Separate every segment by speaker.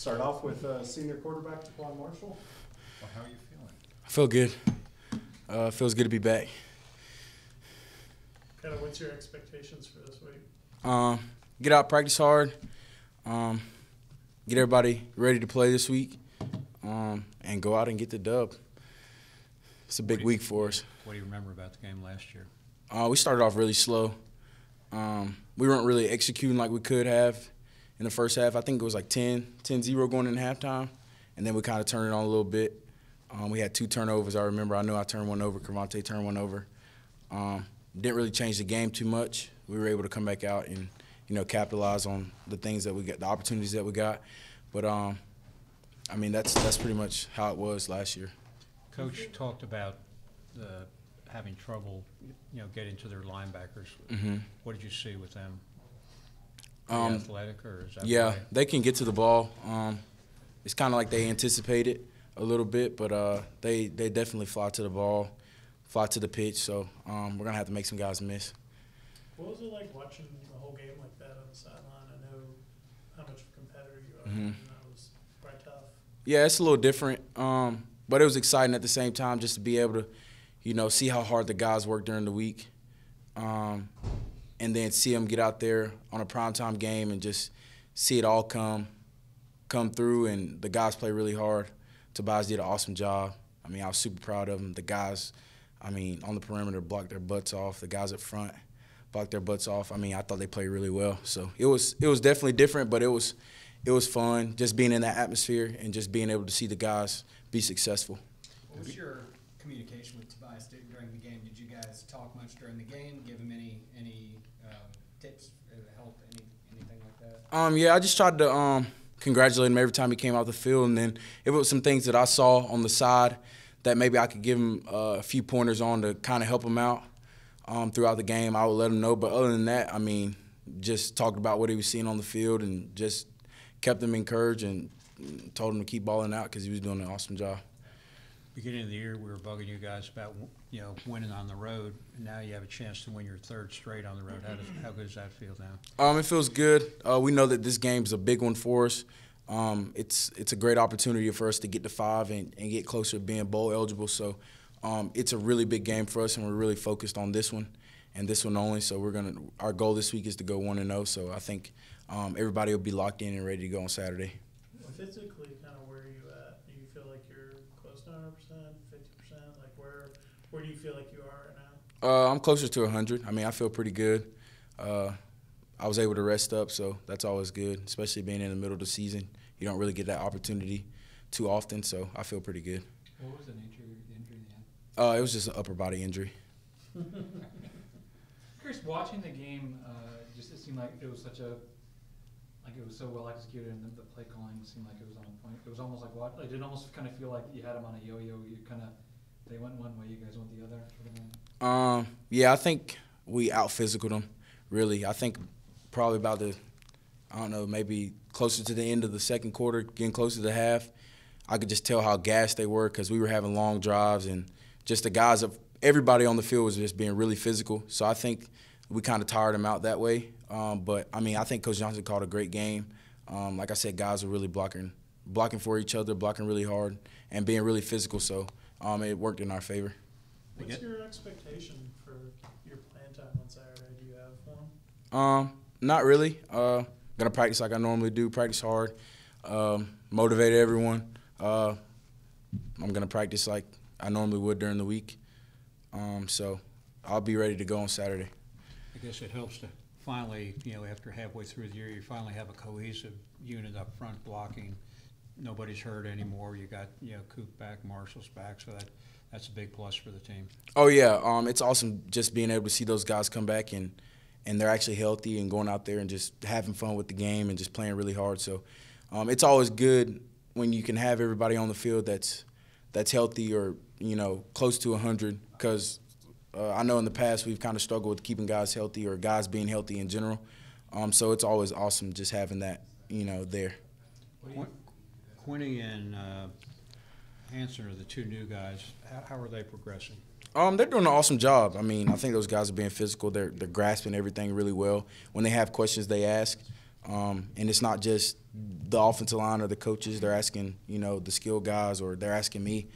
Speaker 1: Start off with senior quarterback Tequan Marshall.
Speaker 2: Well, how are you feeling?
Speaker 3: I feel good. Feels good to be back.
Speaker 4: Kind of what's your expectations for this week?
Speaker 3: Get out, practice hard, get everybody ready to play this week, and go out and get the dub. It's a big week for us.
Speaker 2: What do you remember about the game last year?
Speaker 3: We started off really slow. We weren't really executing like we could have in the first half. I think it was like 10-0 going in halftime, and then we kind of turned it on a little bit. We had 2 turnovers, I remember. I know I turned one over. Cravante turned one over. Didn't really change the game too much. We were able to come back out and, capitalize on the things that we got, the opportunities that we got. But, that's pretty much how it was last year.
Speaker 2: Coach talked about having trouble, getting to their linebackers.
Speaker 3: Mm-hmm.
Speaker 2: What did you see with them? Athletic, or is that
Speaker 3: Yeah,
Speaker 2: right?
Speaker 3: they can get to the ball. It's kind of like they anticipated a little bit, but they definitely fly to the ball, fly to the pitch. So we're gonna have to make some guys miss.
Speaker 4: What was it like watching the whole game like that on the sideline? I know how much of a competitor you are,
Speaker 3: Mm-hmm.
Speaker 4: and that was quite tough.
Speaker 3: Yeah, it's a little different, but it was exciting at the same time just to be able to, see how hard the guys work during the week, and then see them get out there on a primetime game and just see it all come through. And the guys play really hard. Tobias did an awesome job. I was super proud of him. The guys, on the perimeter blocked their butts off. The guys up front blocked their butts off. I thought they played really well. So it was definitely different, but it was fun just being in that atmosphere and just being able to see the guys be successful.
Speaker 5: What was your communication with Tobias during the game? Did you guys talk much during the game? Give him any tips, help, anything like that?
Speaker 3: Yeah, I just tried to congratulate him every time he came out the field, and then it was some things that I saw on the side that maybe I could give him a few pointers on to kind of help him out throughout the game. I would let him know, but other than that, just talked about what he was seeing on the field and just kept him encouraged and told him to keep balling out because he was doing an awesome job.
Speaker 2: Beginning of the year, we were bugging you guys about winning on the road. And now you have a chance to win your 3rd straight on the road. How good does that feel now?
Speaker 3: It feels good. We know that this game is a big one for us. It's a great opportunity for us to get to 5 and get closer to being bowl eligible. So it's a really big game for us, and we're really focused on this one and this one only. So our goal this week is to go 1-0. So I think everybody will be locked in and ready to go on Saturday.
Speaker 4: Physically, kind of where are you at? Do you feel like you're close to 100%, 50%? Like where do you feel like you are right now?
Speaker 3: I'm closer to 100. I feel pretty good. I was able to rest up, so that's always good, especially being in the middle of the season. You don't really get that opportunity too often, so I feel pretty good.
Speaker 5: What was the nature of the injury you had?
Speaker 3: It was just an upper body injury.
Speaker 6: Chris, watching the game, it seemed like it was it was so well executed, and the play calling seemed like it was on point. It was almost it did almost kind of feel like you had them on a yo-yo. They went one way, you guys went the other.
Speaker 3: Yeah, I think we out-physicaled them, really. I think probably about maybe closer to the end of the second quarter, getting closer to the half, I could just tell how gassed they were because we were having long drives, and just the guys, everybody on the field was just being really physical. So I think we kind of tired them out that way. But I think Coach Johnson called a great game. Like I said, guys were really blocking for each other, blocking really hard, and being really physical. So it worked in our favor.
Speaker 4: What's your expectation for your playing time on Saturday? Do you have one?
Speaker 3: Not really. Gonna practice like I normally do. Practice hard. Motivate everyone. I'm gonna practice like I normally would during the week. So I'll be ready to go on Saturday.
Speaker 2: I guess it helps to finally, after halfway through the year, you finally have a cohesive unit up front blocking. Nobody's hurt anymore. You got, Coop back, Marshall's back, so that's a big plus for the team.
Speaker 3: Oh, yeah. It's awesome just being able to see those guys come back and they're actually healthy and going out there and just having fun with the game and just playing really hard. So it's always good when you can have everybody on the field that's healthy or, close to 100 because I know in the past we've kind of struggled with keeping guys healthy or guys being healthy in general. So it's always awesome just having that, there.
Speaker 2: Quinney and Hanson are the 2 new guys. How are they progressing?
Speaker 3: They're doing an awesome job. I think those guys are being physical. They're grasping everything really well. When they have questions, they ask. And it's not just the offensive line or the coaches. They're asking, the skill guys, or they're asking me.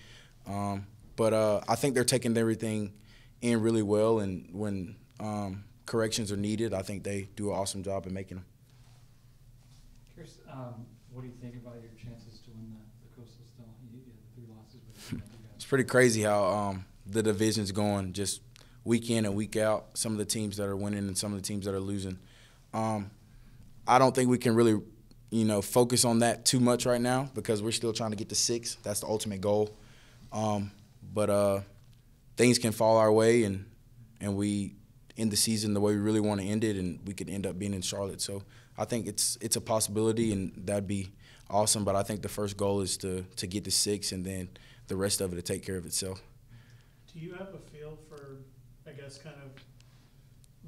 Speaker 3: But I think they're taking everything in really well, and when corrections are needed, I think they do an awesome job in making them.
Speaker 6: Curious, what do you think about your chances to win the Coastal still? You had 3 losses, but you guys.
Speaker 3: It's pretty crazy how the division's going just week in and week out, some of the teams that are winning and some of the teams that are losing. I don't think we can really, focus on that too much right now because we're still trying to get to 6. That's the ultimate goal. But things can fall our way, and we end the season the way we really want to end it, and we could end up being in Charlotte. So I think it's a possibility, and that'd be awesome. But I think the first goal is to get to 6, and then the rest of it to take care of itself.
Speaker 4: Do you have a feel for, I guess, kind of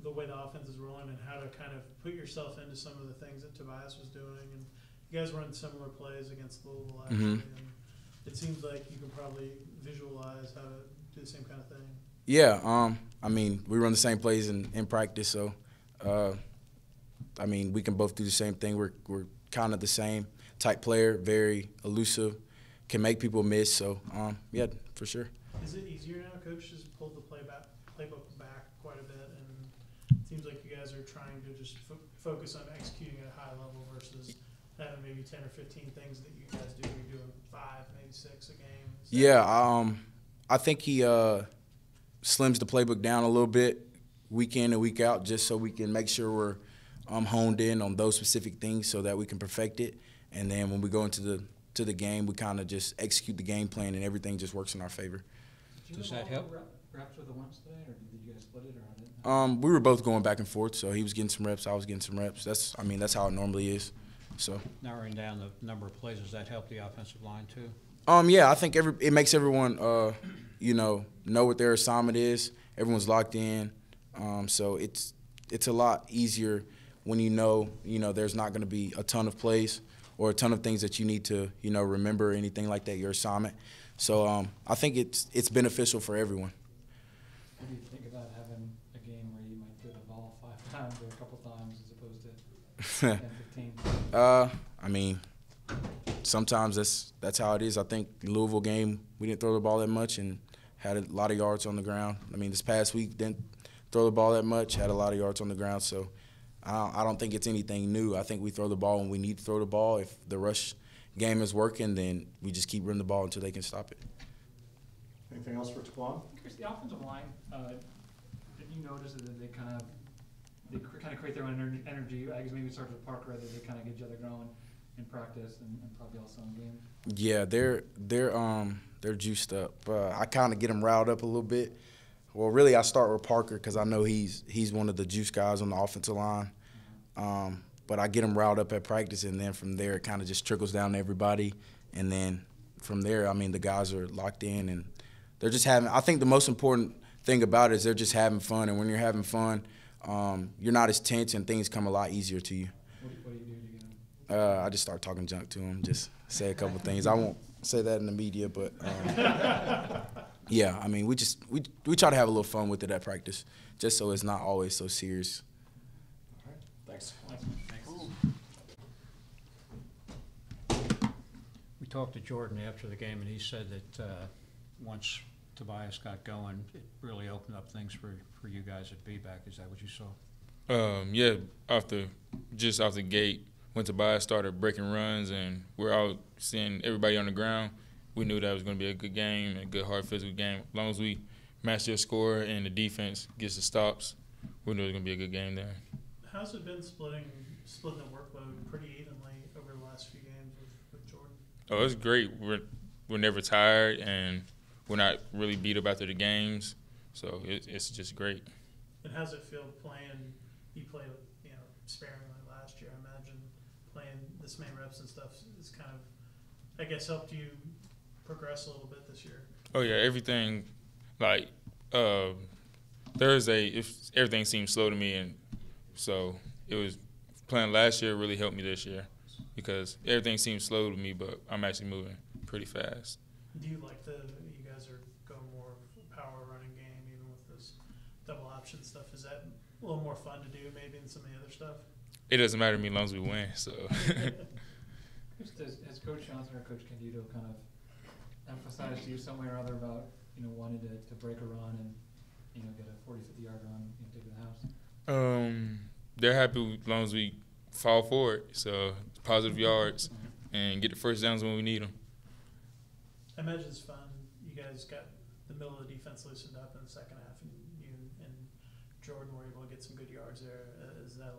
Speaker 4: the way the offense is rolling and how to kind of put yourself into some of the things that Tobias was doing? And you guys run similar plays against Louisville, actually, and it seems like you can probably visualize how to do the same kind of thing.
Speaker 3: Yeah, we run the same plays in practice, so we can both do the same thing. We're kind of the same type player, very elusive, can make people miss. So yeah, for sure.
Speaker 4: Is it easier now? Coach has pulled the playbook back quite a bit, and it seems like you guys are trying to just focus on executing at a high level versus having maybe 10 or 15 things that you guys do. You're doing 5, maybe 6 a game.
Speaker 3: Yeah, I think he slims the playbook down a little bit week in and week out, just so we can make sure we're honed in on those specific things so that we can perfect it. And then when we go into the game, we kind of just execute the game plan, and everything just works in our favor.
Speaker 6: Does
Speaker 2: that help?
Speaker 6: Reps with the ones today, or did you guys split it, or how did?
Speaker 3: We were both going back and forth, so he was getting some reps, I was getting some reps. That's how it normally is. So
Speaker 2: Narrowing down the number of plays, does that help the offensive line too?
Speaker 3: Yeah, I think it makes everyone know what their assignment is. Everyone's locked in, so it's a lot easier when there's not going to be a ton of plays or a ton of things that you need to remember or anything like that, your assignment. So I think it's beneficial for everyone.
Speaker 6: What do you think about having a game where you might throw the ball 5 times or a couple times as opposed to 10, 15?
Speaker 3: Sometimes that's how it is. I think the Louisville game, we didn't throw the ball that much and had a lot of yards on the ground. This past week, didn't throw the ball that much, had a lot of yards on the ground. So I don't think it's anything new. I think we throw the ball when we need to throw the ball. If the rush game is working, then we just keep running the ball until they can stop it.
Speaker 1: Anything else for Taquan?
Speaker 6: Chris, the offensive line, did you notice that they kind of create their own energy? I guess maybe it starts with Parker, that they kind of get each other going in practice and probably also in game.
Speaker 3: Yeah, they're juiced up. I kind of get them riled up a little bit. Well, really, I start with Parker because I know he's one of the juice guys on the offensive line. But I get him riled up at practice, and then from there it kind of just trickles down to everybody. And then from there, the guys are locked in, and they're just having – I think the most important thing about it is they're just having fun. And when you're having fun, you're not as tense, and things come a lot easier to you.
Speaker 6: What do you do to get them?
Speaker 3: I just start talking junk to them, just say a couple things. I won't say that in the media, but yeah, we try to have a little fun with it at practice, just so it's not always so serious.
Speaker 1: All right, thanks.
Speaker 2: We talked to Jordan after the game, and he said that once Tobias got going, it really opened up things for you guys at B-back. Is that what you saw?
Speaker 7: Yeah, off the gate, when Tobias started breaking runs and we're out seeing everybody on the ground, we knew that was going to be a good game, a good, hard, physical game. As long as we match their score and the defense gets the stops, we knew it was going to be a good game there.
Speaker 4: How's it been splitting the workload pretty evenly over the last few games with Jordan?
Speaker 7: Oh, it's great. We're never tired, and we're not really beat up after the games, so it's just great.
Speaker 4: And how's it feel playing? You played, sparingly last year. I imagine playing this many reps and stuff is kind of, I guess, helped you progress a little bit this year.
Speaker 7: Oh yeah, everything Thursday, everything seemed slow to me, and so it was playing last year really helped me this year because everything seemed slow to me, but I'm actually moving pretty fast.
Speaker 4: Do you like you guys are going more power running game even with this double option stuff? Is that a little more fun to do maybe than some of the other stuff?
Speaker 7: it doesn't matter to me as long as we win. So
Speaker 6: Has Coach Johnson or Coach Candido kind of emphasized to you some way or other about, wanting to break a run and, get a 40, 50-yard run, take it to the house?
Speaker 7: they're happy as long as we fall forward. So positive yards and get the first downs when we need them.
Speaker 4: I imagine it's fun. You guys got the middle of the defense loosened up in the second half, and you and Jordan were able to get some good yards there. Is that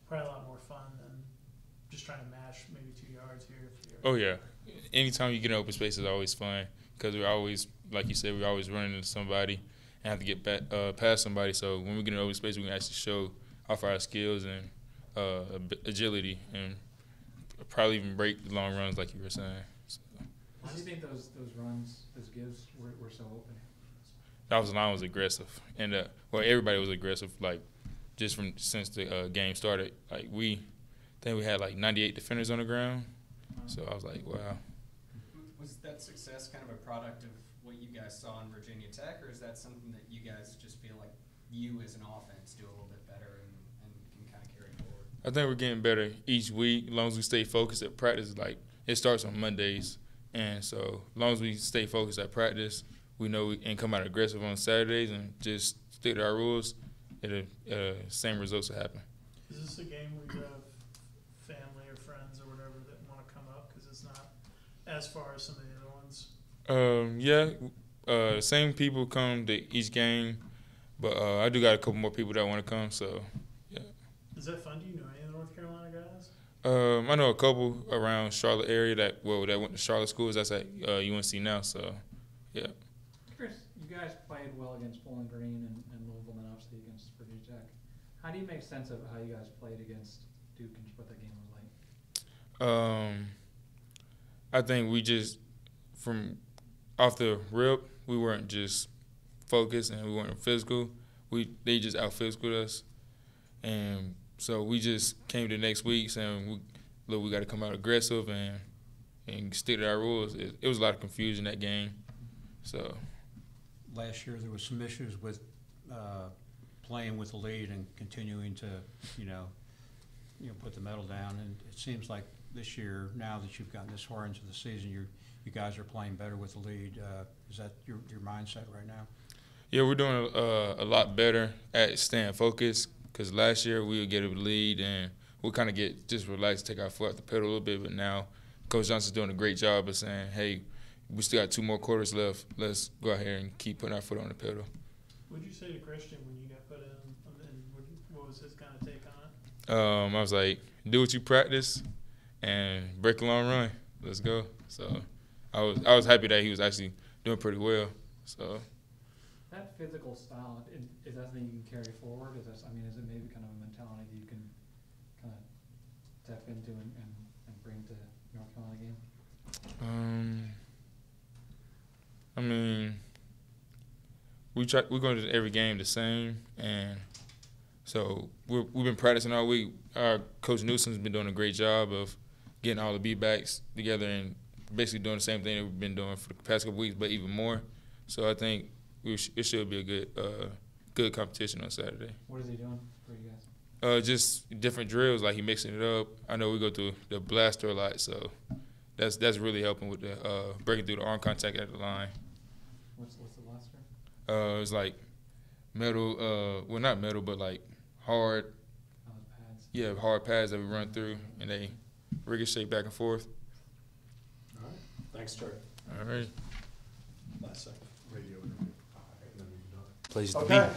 Speaker 4: probably a lot more fun than just trying to mash maybe 2 yards here?
Speaker 7: Oh yeah, anytime you get in open space is always fun because we're always, like you said, we're always running into somebody and have to get back, past somebody. So when we get in open space, we can actually show off our skills and agility and probably even break the long runs like you were saying. So,
Speaker 6: Why do you think those runs, those gives were so open?
Speaker 7: the offensive line was aggressive, and everybody was aggressive. Like just since the game started, like I think we had like 98 defenders on the ground. So I was like, wow.
Speaker 5: Was that success kind of a product of what you guys saw in Virginia Tech, or is that something that you guys just feel like you as an offense do a little bit better and can kind of carry forward?
Speaker 7: I think we're getting better each week as long as we stay focused at practice. Like it starts on Mondays, and so as long as we stay focused at practice, we know we can come out aggressive on Saturdays and just stick to our rules. Same results will happen.
Speaker 4: Is this a game where you have family or friends or whatever that want to come up because it's not as far as some of the other ones?
Speaker 7: The same people come to each game, but I do got a couple more people that want to come. So yeah.
Speaker 4: Is that fun? Do you know any of the North Carolina guys?
Speaker 7: I know a couple around Charlotte area that went to Charlotte schools. That's at UNC now. So yeah.
Speaker 6: Chris, you guys played well against Bowling Green and Louisville, and obviously against Virginia Tech. How do you make sense of how you guys played against Duke and what that game was like?
Speaker 7: I think we just, from off the rip, we weren't just focused and we weren't physical. They just out-physicaled us. And so we just came to next week saying, look, we got to come out aggressive and stick to our rules. It was a lot of confusion that game. So
Speaker 2: Last year, there was some issues with playing with the lead and continuing to, put the medal down. And it seems like this year, now that you've gotten this far into the season, you guys are playing better with the lead. Is that your mindset right now?
Speaker 7: yeah, we're doing a lot better at staying focused because last year we would get a lead and we'll kind of get just relaxed, take our foot off the pedal a little bit. But now Coach Johnson's doing a great job of saying, hey, we still got 2 more quarters left. Let's go out here and keep putting our foot on the pedal.
Speaker 4: What did you say to Christian when you got put in? And what was his kind of take on it?
Speaker 7: I was like, do what you practice and break a long run. Let's go. So I was happy that he was actually doing pretty well. So
Speaker 6: That physical style, is that something you can carry forward? Is it maybe kind of a mentality that you can kind of tap into and bring to North Carolina game?
Speaker 7: We're going to every game the same, and so we've been practicing all week. Our coach Newsom's been doing a great job of getting all the B-backs together and basically doing the same thing that we've been doing for the past couple weeks, but even more. So I think it should be a good competition on Saturday.
Speaker 6: What is he doing for you guys?
Speaker 7: Just different drills, like he mixing it up. I know we go through the blaster a lot, so that's really helping with the breaking through the arm contact at the line.
Speaker 6: What's the blaster?
Speaker 7: It's like metal, well not metal, but like hard.
Speaker 6: Oh, the pads.
Speaker 7: Yeah, hard pads that we run through, and they ricochet back and forth.
Speaker 1: All right. Thanks, Terry.
Speaker 7: All right.
Speaker 1: Last second. Radio interview. All right, and then you're done.
Speaker 8: Place to
Speaker 1: Okay.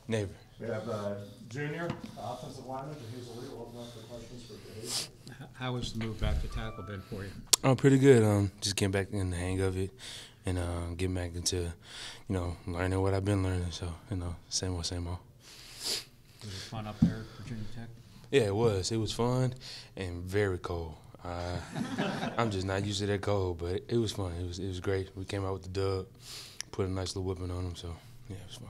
Speaker 8: be. Neighbor.
Speaker 1: We have Junior, offensive lineman, Hazel Lee. We'll open up for questions for Hazel.
Speaker 2: How was the move back to tackle been for you?
Speaker 8: Oh, pretty good. Just getting back in the hang of it and getting back into, learning what I've been learning. So, same old, same old.
Speaker 2: Was it fun up there at Virginia Tech?
Speaker 8: Yeah, it was. It was fun and very cold. I'm just not used to that cold, but it was fun. It was great. We came out with the dub, put a nice little whipping on them. So, yeah, it was fun.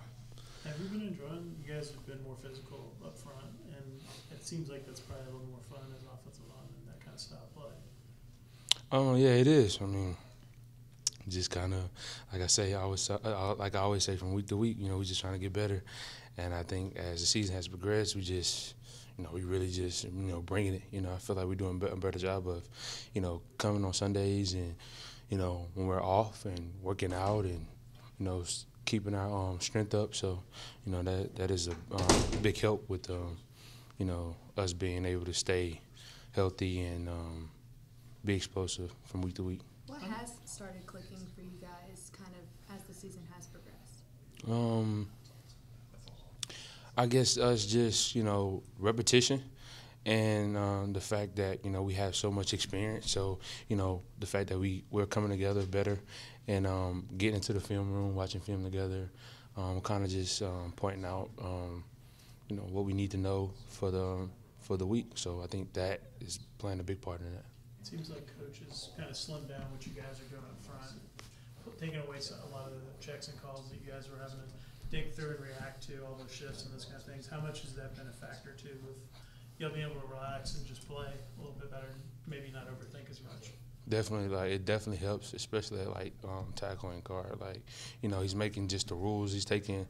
Speaker 4: Have you been enjoying? You guys have been more physical up front, and it seems like that's probably a little more fun as an offensive lineman, that kind of style play.
Speaker 8: Oh, yeah, it is. Just kind of, like I always say, from week to week, we're just trying to get better. And I think as the season has progressed, we just, we really just, bringing it. I feel like we're doing a better job of, coming on Sundays and, when we're off and working out and, keeping our strength up. So, that is a big help with, us being able to stay healthy and be explosive from week to week.
Speaker 9: What has started clicking for you guys kind of as the season has progressed?
Speaker 8: I guess us just, repetition and the fact that, we have so much experience. So, the fact that we're coming together better and getting into the film room, watching film together, kind of just pointing out, what we need to know for the week. So I think that is playing a big part in that.
Speaker 4: It seems like coaches kind of slimmed down what you guys are doing up front, taking away a lot of the checks and calls that you guys were having to dig through and react to, all those shifts and those kind of things. How much has that been a factor too with y'all being able to relax and just play a little bit better and maybe not overthink as much?
Speaker 8: Definitely, it definitely helps, especially tackling guard. He's making just the rules. He's taking,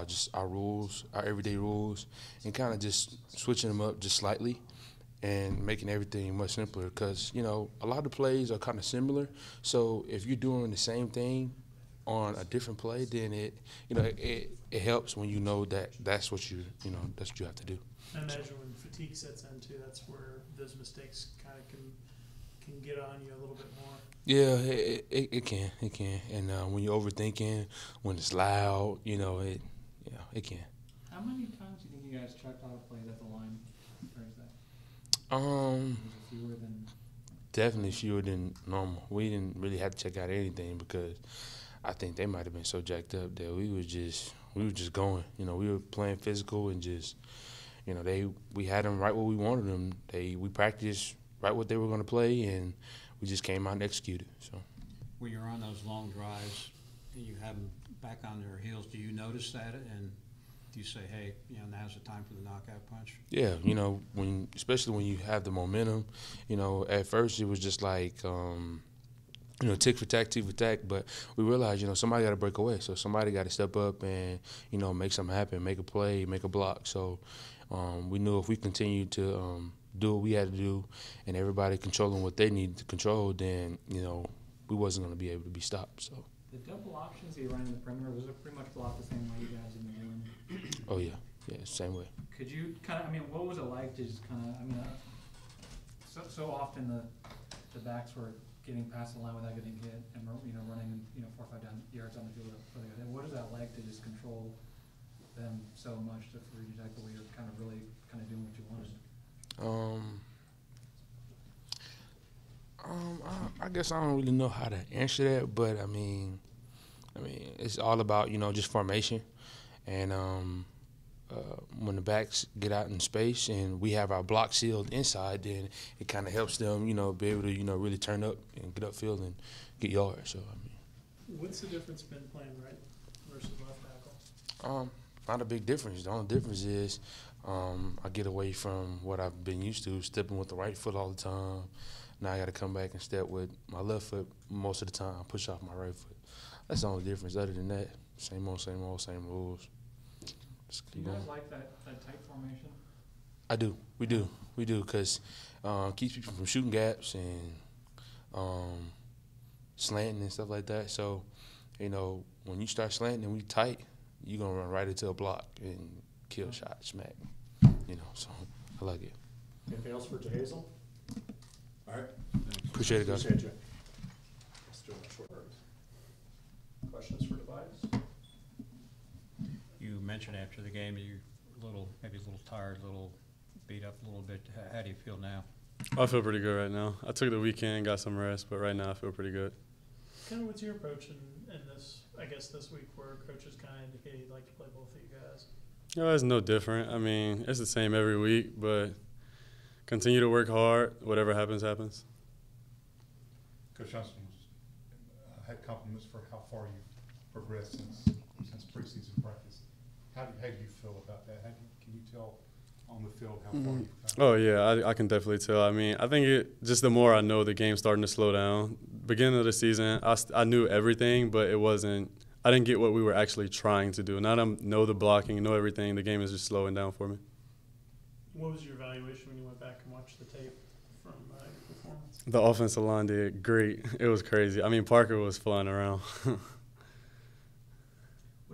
Speaker 8: just our rules, our everyday rules, and kind of just switching them up just slightly and making everything much simpler. Because a lot of plays are kind of similar. So if you're doing the same thing on a different play, then it helps when you know that's what you have to do.
Speaker 4: I imagine when fatigue sets in too, that's where those mistakes kind of can get on you a little bit more.
Speaker 8: Yeah, it can. And when you're overthinking, when it's loud, it can.
Speaker 6: How many times do you think you guys checked out of plays at the line? Or is that fewer than?
Speaker 8: Definitely fewer than normal. We didn't really have to check out anything because I think they might have been so jacked up that we were just going. We were playing physical and just, we had them right where we wanted them. We practiced right what they were going to play, and we just came out and executed. So,
Speaker 2: When you're on those long drives and you have them back on their heels, do you notice that, and do you say, hey, now's the time for the knockout punch?
Speaker 8: Yeah, especially when you have the momentum, at first it was just like, tick for tack, but we realized, somebody got to break away. So somebody got to step up and, make something happen, make a play, make a block. So we knew if we continued to do what we had to do and everybody controlling what they needed to control, then, we wasn't going to be able to be stopped. So.
Speaker 6: The double options that you ran in the perimeter, was it pretty much blocked the same way you guys in the game?
Speaker 8: Oh, yeah, same way.
Speaker 6: Could you kind of, what was it like to just kind of, so often the backs were getting past the line without getting hit and, running, 4 or 5 yards on the field. What is that like to just control them so much for you to where you're kind of really kind of doing what you wanted?
Speaker 8: I guess I don't really know how to answer that, but I mean, it's all about just formation, and when the backs get out in space and we have our block sealed inside, then it kind of helps them, be able to really turn up and get upfield and get yards. So
Speaker 4: what's the difference been playing right versus left tackle?
Speaker 8: Not a big difference. The only difference is I get away from what I've been used to, stepping with the right foot all the time. Now I got to come back and step with my left foot most of the time, push off my right foot. That's the only difference. Other than that, same rules.
Speaker 6: Do you guys like that tight formation?
Speaker 8: I do. We do, because keeps people from shooting gaps and slanting and stuff like that. So, when you start slanting and we tight, you're going to run right into a block and kill shot, smack. So I like it.
Speaker 1: Anything else for Jahazel? All right.
Speaker 8: Appreciate it, guys.
Speaker 1: Appreciate you. Let's do a short break. Questions for Tobias?
Speaker 2: You mentioned after the game that you're maybe a little tired, a little beat up a little bit. How do you feel now?
Speaker 10: I feel pretty good right now. I took the weekend, got some rest, but right now I feel pretty good.
Speaker 4: Kind of what's your approach in this week where coaches kind of indicate he'd like to play both of you guys?
Speaker 10: It's no different. It's the same every week, but continue to work hard. Whatever happens, happens.
Speaker 1: Coach Johnson had compliments for how far you've progressed since preseason practice. How do you feel about that? Can you tell on the field how far you've come?
Speaker 10: Oh, yeah, I can definitely tell. I think just the more I know the game's starting to slow down. Beginning of the season, I knew everything, but I didn't get what we were actually trying to do. Now that I know the blocking, know everything, the game is just slowing down for me.
Speaker 4: what was your evaluation when you went back and watched the tape from your performance?
Speaker 10: The offensive line did great. It was crazy. I mean, Parker was flying around.
Speaker 6: What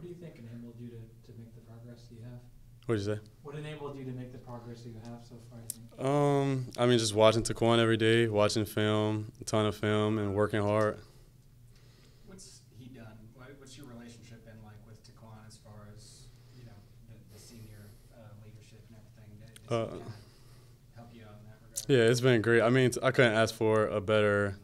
Speaker 6: do you think enabled you to make the progress you have?
Speaker 10: What'd you say?
Speaker 6: What enabled you to make the progress you have so far, I think?
Speaker 10: I mean, just watching Taquan every day, watching film, a ton of film, and working hard.
Speaker 5: What's he done? What's your relationship been like with Taquan as far as, you know, the senior leadership and everything? Does he kind of help you out in that regard?
Speaker 10: Yeah, it's been great. I mean, I couldn't ask for a better,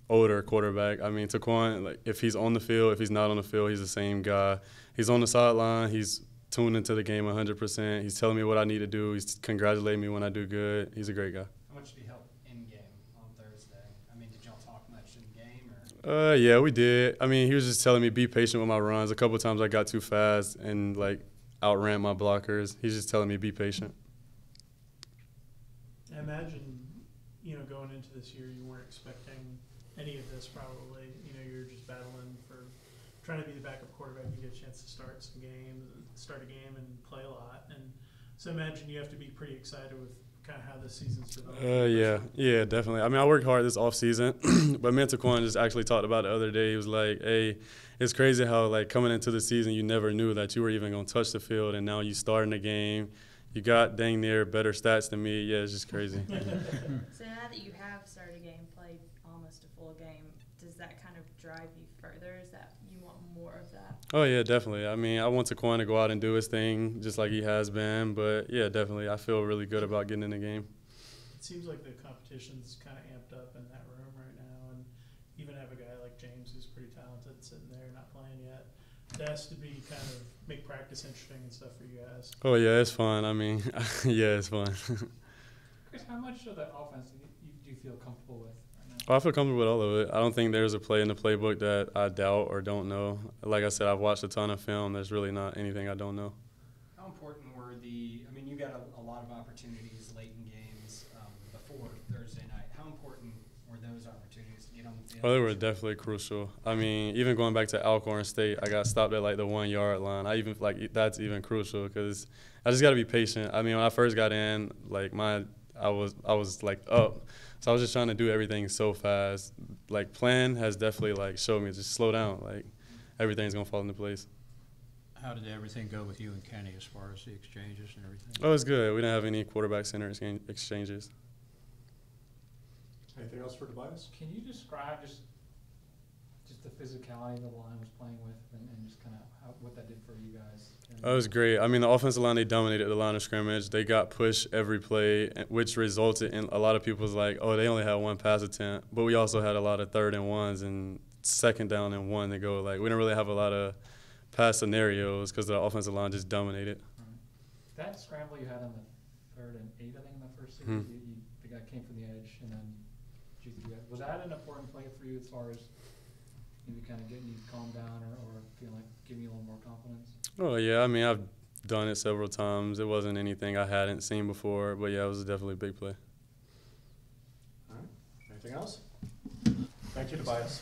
Speaker 10: older quarterback. I mean, Taquan, like, if he's on the field, if he's not on the field, he's the same guy. He's on the sideline. He's tuned into the game 100%. He's telling me what I need to do. He's congratulating me when I do good. He's a great guy.
Speaker 5: How much did he help in game on Thursday? I mean, did y'all talk much in game or?
Speaker 10: Yeah, we did. I mean, he was just telling me be patient with my runs. A couple of times I got too fast and like outran my blockers. He's just telling me be patient.
Speaker 4: I imagine, you know, going into this year, you weren't expecting any of this probably. You know, you're just battling for trying to be the backup quarterback. You get a chance to start a game and play a lot. And so I imagine you have to be pretty excited with kind of how this season's developed.
Speaker 10: Yeah, definitely. I mean, I worked hard this off season, but me and Taquan just actually talked about it the other day. He was like, hey, it's crazy how like coming into the season, you never knew that you were even going to touch the field. And now you starting the game. You got dang near better stats than me. Yeah, it's just crazy.
Speaker 9: So now that you have started a game, played almost a full game, does that kind of drive you further? Is that you want more of that?
Speaker 10: Oh, yeah, definitely. I mean, I want Taquan to go out and do his thing just like he has been. But, yeah, definitely. I feel really good about getting in the game.
Speaker 4: It seems like the competition's kind of amped up in that room right now. And even have a guy like James who's pretty talented sitting there not playing yet. It has to be kind of make practice interesting and stuff for you guys.
Speaker 10: Oh, yeah, it's fun. I mean, yeah, it's fun.
Speaker 6: Chris, how much of the offense do you feel comfortable with right now?
Speaker 10: Well, I feel comfortable with all of it. I don't think there's a play in the playbook that I doubt or don't know. Like I said, I've watched a ton of film. There's really not anything I don't know.
Speaker 5: How important were I mean, you got a lot of opportunities late in games before Thursday night. How important were those opportunities to get on the field?
Speaker 10: Oh, they were definitely crucial. I mean, even going back to Alcorn State, I got stopped at like the 1 yard line. That's even crucial because I just got to be patient. I mean, when I first got in, like I was like up. So I was just trying to do everything so fast. Like plan has definitely like showed me just slow down. Like everything's gonna fall into place.
Speaker 2: How did everything go with you and Kenny as far as the exchanges and everything?
Speaker 10: Oh, it's good. We didn't have any quarterback center exchanges.
Speaker 1: Anything else for Tobias?
Speaker 6: Can you describe just the physicality the line was playing with and just kind of what that did for you guys?
Speaker 10: That was great. I mean, the offensive line, they dominated the line of scrimmage. They got pushed every play, which resulted in a lot of people's like, oh, they only had one pass attempt. But we also had a lot of 3rd and 1s and 2nd down and 1 to go. Like, we didn't really have a lot of pass scenarios because the offensive line just dominated.
Speaker 6: Right. That scramble you had on the 3rd and 8, I think, in the first series, the guy came from the edge and then was that an important play for you as far as maybe kind of getting you calmed down or feeling like giving you a little more confidence?
Speaker 10: Oh, yeah. I mean, I've done it several times. It wasn't anything I hadn't seen before, but, yeah, it was definitely a big play.
Speaker 1: All right. Anything else? Thank you, Tobias.